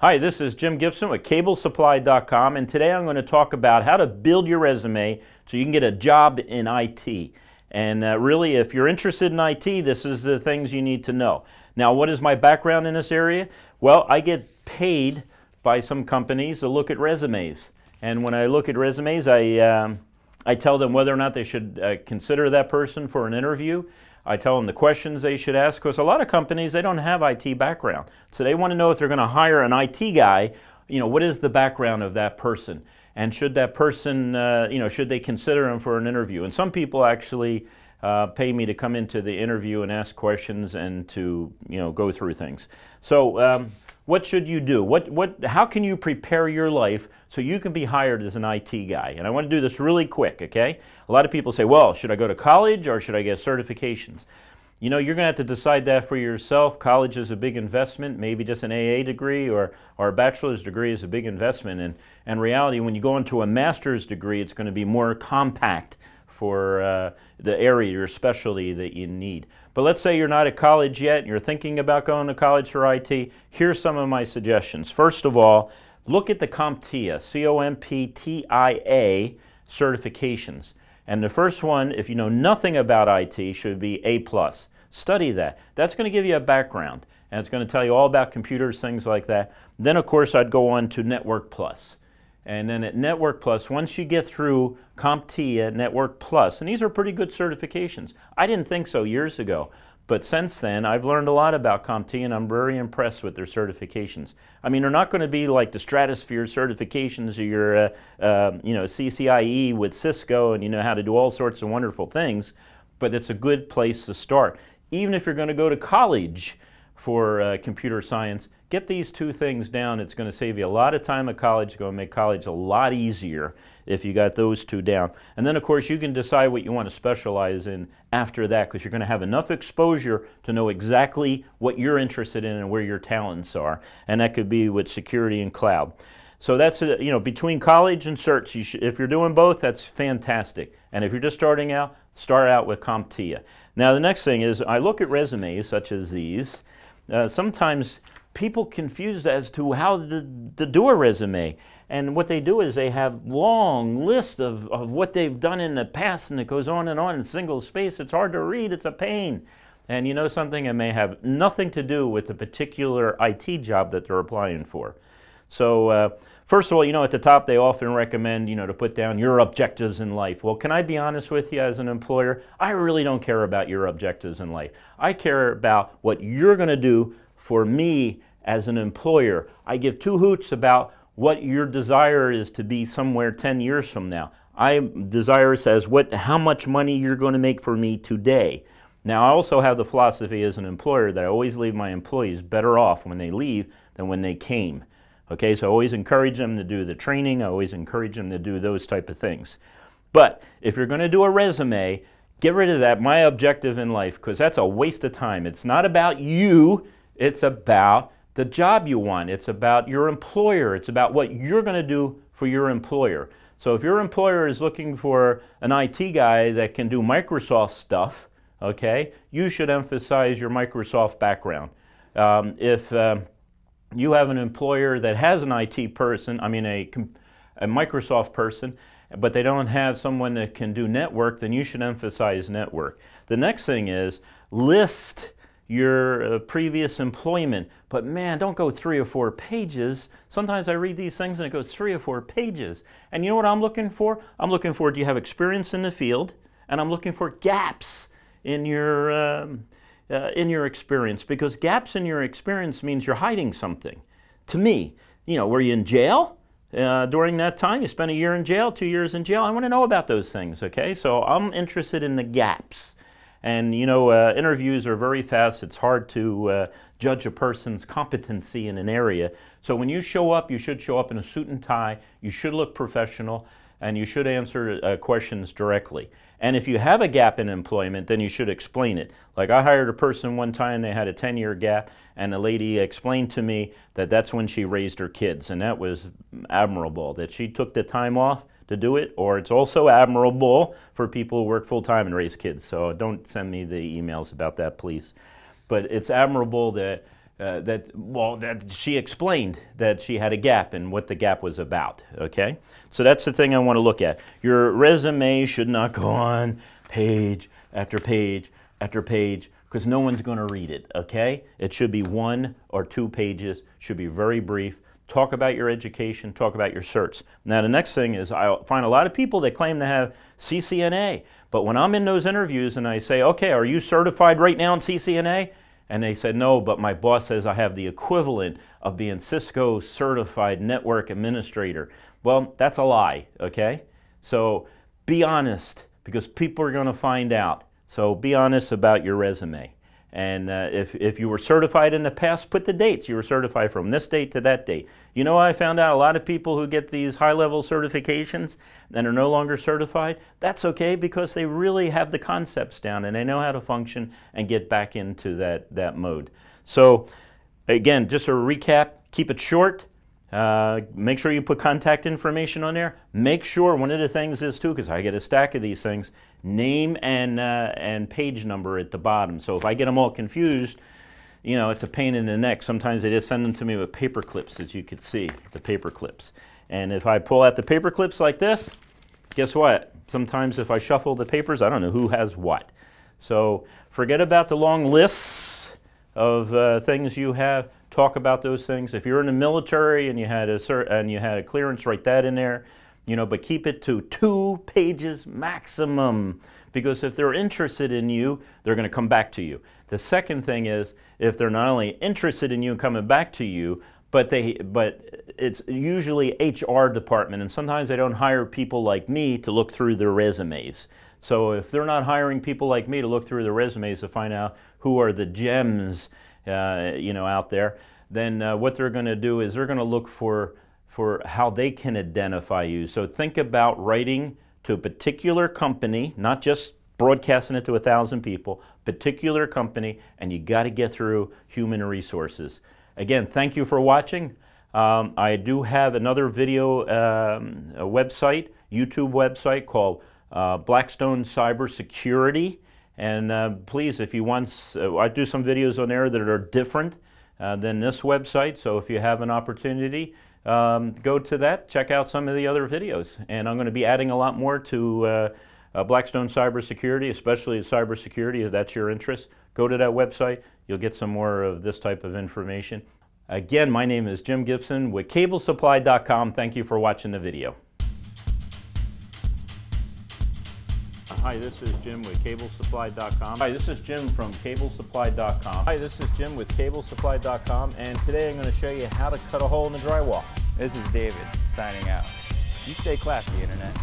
Hi, this is Jim Gibson with CableSupply.com, and today I'm going to talk about how to build your resume so you can get a job in IT. And really, if you're interested in IT, this is the things you need to know. Now, what is my background in this area? Well, I get paid by some companies to look at resumes. And when I look at resumes, I tell them whether or not they should consider that person for an interview. I tell them the questions they should ask, because a lot of companies, they don't have IT background. So they want to know if they're going to hire an IT guy, what is the background of that person? And should that person, should they consider him for an interview? And some people actually pay me to come into the interview and ask questions and to, go through things. So what should you do? How can you prepare your life so you can be hired as an IT guy? And I want to do this really quick, okay? A lot of people say, well, should I go to college or should I get certifications? You're going to have to decide that for yourself. College is a big investment. Maybe just an AA degree or a bachelor's degree is a big investment. And in reality, when you go into a master's degree, it's going to be more compact for the area, your specialty that you need. But let's say you're not at college yet and you're thinking about going to college for IT. Here's some of my suggestions. First of all, look at the CompTIA, C-O-M-P-T-I-A certifications. And the first one, if you know nothing about IT, should be A+. Study that. That's going to give you a background, and it's going to tell you all about computers, things like that. Then, of course, I'd go on to Network+. And then at Network+, once you get through CompTIA, Network+, and these are pretty good certifications. I didn't think so years ago, but since then I've learned a lot about CompTIA and I'm very impressed with their certifications. I mean, they're not going to be like the stratosphere certifications or your CCIE with Cisco and you know how to do all sorts of wonderful things, but it's a good place to start. Even if you're going to go to college for computer science, get these two things down. It's going to save you a lot of time at college. It's going to make college a lot easier if you got those two down. And then, of course, you can decide what you want to specialize in after that, because you're going to have enough exposure to know exactly what you're interested in and where your talents are. And that could be with security and cloud. So that's, between college and certs, if you're doing both, that's fantastic. And if you're just starting out, start out with CompTIA. Now, the next thing is I look at resumes such as these. Sometimes people confused as to how to do a resume. And what they do is they have long lists of what they've done in the past, and it goes on in single space. It's hard to read. It's a pain. And you know something? It may have nothing to do with the particular IT job that they're applying for. So first of all, at the top they often recommend, to put down your objectives in life. Well, can I be honest with you as an employer? I really don't care about your objectives in life. I care about what you're going to do for me as an employer. I give two hoots about what your desire is to be somewhere 10 years from now. I'm desirous as how much money you're going to make for me today. Now, I also have the philosophy as an employer that I always leave my employees better off when they leave than when they came. Okay, so I always encourage them to do the training. I always encourage them to do those type of things. But if you're going to do a resume, get rid of that, my objective in life, because that's a waste of time. It's not about you. It's about the job you want. It's about your employer. It's about what you're going to do for your employer. So if your employer is looking for an IT guy that can do Microsoft stuff, okay, you should emphasize your Microsoft background. If you have an employer that has an IT person, a Microsoft person, but they don't have someone that can do network, then you should emphasize network. The next thing is list your previous employment, but man, don't go 3 or 4 pages. Sometimes I read these things and it goes 3 or 4 pages. And you know what I'm looking for? I'm looking for, do you have experience in the field? And I'm looking for gaps in your experience, because gaps in your experience means you're hiding something. To me, were you in jail during that time? You spent a year in jail, 2 years in jail? I want to know about those things, okay? So I'm interested in the gaps. And interviews are very fast. It's hard to judge a person's competency in an area. So when you show up, you should show up in a suit and tie. You should look professional, and you should answer questions directly. And if you have a gap in employment, then you should explain it. Like I hired a person one time, they had a 10-year gap, and the lady explained to me that that's when she raised her kids, and that was admirable, that she took the time off to do it. Or it's also admirable for people who work full-time and raise kids. So don't send me the emails about that, please. But it's admirable that that she explained that she had a gap and what the gap was about, okay? So that's the thing I want to look at. Your resume should not go on page after page after page, because no one's going to read it, okay? It should be 1 or 2 pages, should be very brief. Talk about your education, talk about your certs. Now the next thing is I find a lot of people that claim to have CCNA, but when I'm in those interviews and I say, okay, are you certified right now in CCNA? And they said, no, but my boss says I have the equivalent of being Cisco certified network administrator. Well, that's a lie, okay? So be honest, because people are going to find out. So be honest about your resume. And if you were certified in the past, put the dates. You were certified from this date to that date. You know, I found out a lot of people who get these high-level certifications and are no longer certified. That's okay, because they really have the concepts down and they know how to function and get back into that mode. So again, just a recap, keep it short. Make sure you put contact information on there. Make sure, one of the things is too, because I get a stack of these things, name and page number at the bottom. So if I get them all confused, you know, it's a pain in the neck. Sometimes they just send them to me with paper clips, as you can see, the paper clips. And if I pull out the paper clips like this, guess what? Sometimes if I shuffle the papers, I don't know who has what. So forget about the long lists of things you have. Talk about those things. If you're in the military and you had a clearance, write that in there. You know, but keep it to 2 pages maximum, because if they're interested in you, they're going to come back to you. The second thing is, if they're not only interested in you and coming back to you, but it's usually HR department, and sometimes they don't hire people like me to look through their resumes. So if they're not hiring people like me to look through their resumes to find out who are the gems, you know, out there, then what they're going to do is they're going to look for how they can identify you. So think about writing to a particular company, not just broadcasting it to 1,000 people, particular company, and you got to get through human resources. Again, thank you for watching. I do have another video a website, YouTube website called Blackstone Cybersecurity. And please, if you want, I do some videos on there that are different than this website. So if you have an opportunity, go to that, check out some of the other videos. And I'm going to be adding a lot more to Blackstone Cybersecurity, especially cybersecurity, if that's your interest. Go to that website. You'll get some more of this type of information. Again, my name is Jim Gibson with CableSupply.com. Thank you for watching the video. Hi, this is Jim with CableSupply.com. Hi, this is Jim from CableSupply.com. Hi, this is Jim with CableSupply.com, and today I'm going to show you how to cut a hole in the drywall. This is David signing out. You stay classy, Internet.